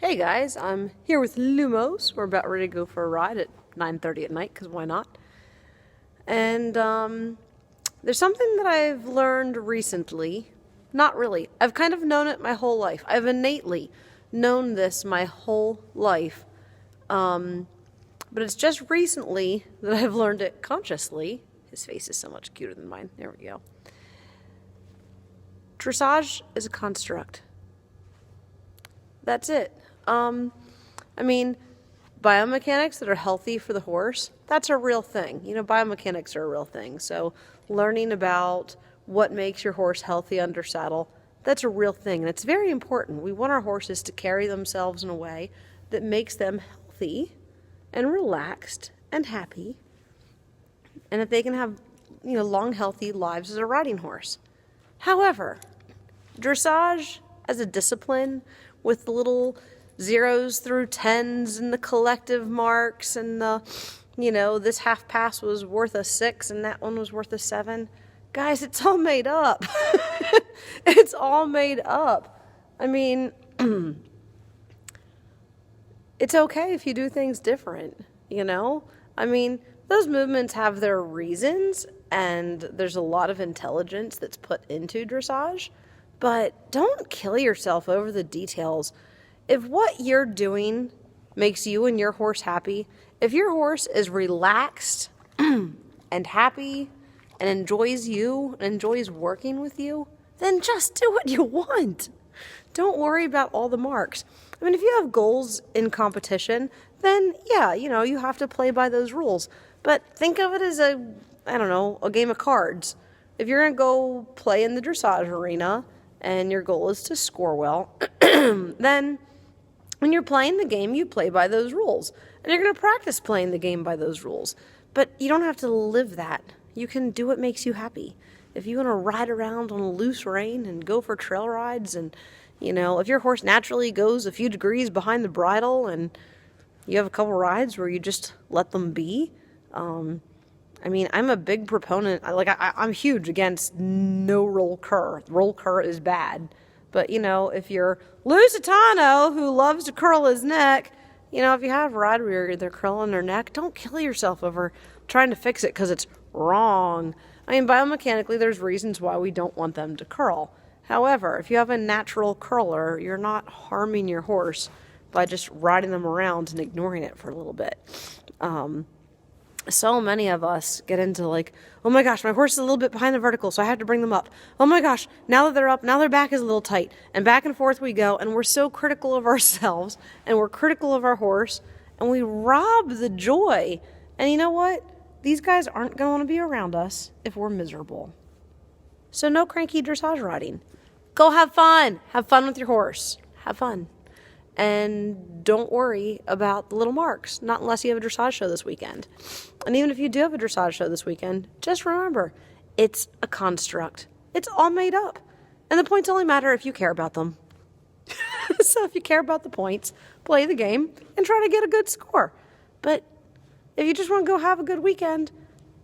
Hey guys, I'm here with Lumos. We're about ready to go for a ride at 9:30 at night, because why not? And there's something that I've learned recently. Not really. I've kind of known it my whole life. I've innately known this my whole life. But it's just recently that I've learned it consciously. His face is so much cuter than mine. There we go. Dressage is a construct. That's it. Biomechanics that are healthy for the horse, that's a real thing. Biomechanics are a real thing. So learning about what makes your horse healthy under saddle, that's a real thing. And it's very important. We want our horses to carry themselves in a way that makes them healthy and relaxed and happy. And that they can have, long, healthy lives as a riding horse. However, dressage as a discipline with the little 0s through 10s and the collective marks and this half pass was worth a 6 and that one was worth a 7. Guys, it's all made up. It's all made up. It's okay if you do things different, Those movements have their reasons and there's a lot of intelligence that's put into dressage, but don't kill yourself over the details. If what you're doing makes you and your horse happy, if your horse is relaxed and happy and enjoys you and enjoys working with you, then just do what you want. Don't worry about all the marks. If you have goals in competition, then yeah, you have to play by those rules. But think of it as a game of cards. If you're going to go play in the dressage arena and your goal is to score well, then when you're playing the game, you play by those rules. And you're going to practice playing the game by those rules. But you don't have to live that. You can do what makes you happy. If you want to ride around on a loose rein and go for trail rides and, if your horse naturally goes a few degrees behind the bridle and you have a couple rides where you just let them be. I'm a big proponent. I'm huge against no roll cur. Roll cur is bad. But, if you're Lusitano who loves to curl his neck, if you have a ride where they're curling their neck, don't kill yourself over trying to fix it because it's wrong. Biomechanically, there's reasons why we don't want them to curl. However, if you have a natural curler, you're not harming your horse by just riding them around and ignoring it for a little bit. So many of us get into oh my gosh, my horse is a little bit behind the vertical, so I have to bring them up. Oh my gosh, now that they're up, now their back is a little tight. And back and forth we go, and we're so critical of ourselves, and we're critical of our horse, and we rob the joy. And you know what? These guys aren't going to want to be around us if we're miserable. So no cranky dressage riding. Go have fun. Have fun with your horse. Have fun. And don't worry about the little marks, not unless you have a dressage show this weekend. And even if you do have a dressage show this weekend, just remember, it's a construct. It's all made up. And the points only matter if you care about them. So if you care about the points, play the game and try to get a good score. But if you just want to go have a good weekend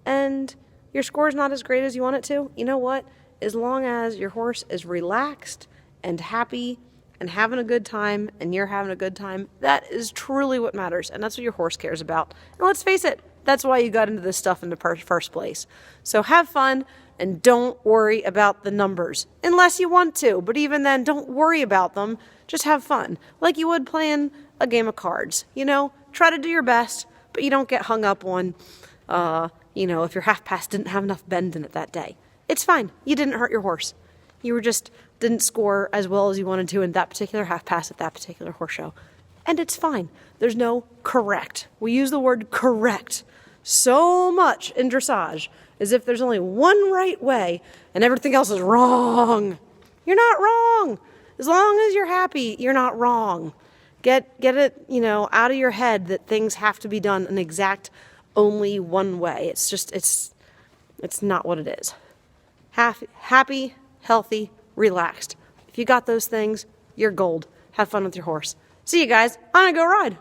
and your score is not as great as you want it to, you know what? As long as your horse is relaxed and happy and having a good time, and you're having a good time, that is truly what matters, and that's what your horse cares about. And let's face it, that's why you got into this stuff in the first place. So have fun, and don't worry about the numbers, unless you want to, but even then, don't worry about them, just have fun, like you would playing a game of cards. Try to do your best, but you don't get hung up on, if your half pass didn't have enough bend in it that day. It's fine, you didn't hurt your horse. You didn't score as well as you wanted to in that particular half pass at that particular horse show. And it's fine. There's no correct. We use the word correct so much in dressage as if there's only one right way and everything else is wrong. You're not wrong. As long as you're happy, you're not wrong. Get it, out of your head that things have to be done an exact only one way. It's not what it is. Happy, healthy, relaxed. If you got those things, you're gold. Have fun with your horse. See you guys. I'm gonna go ride.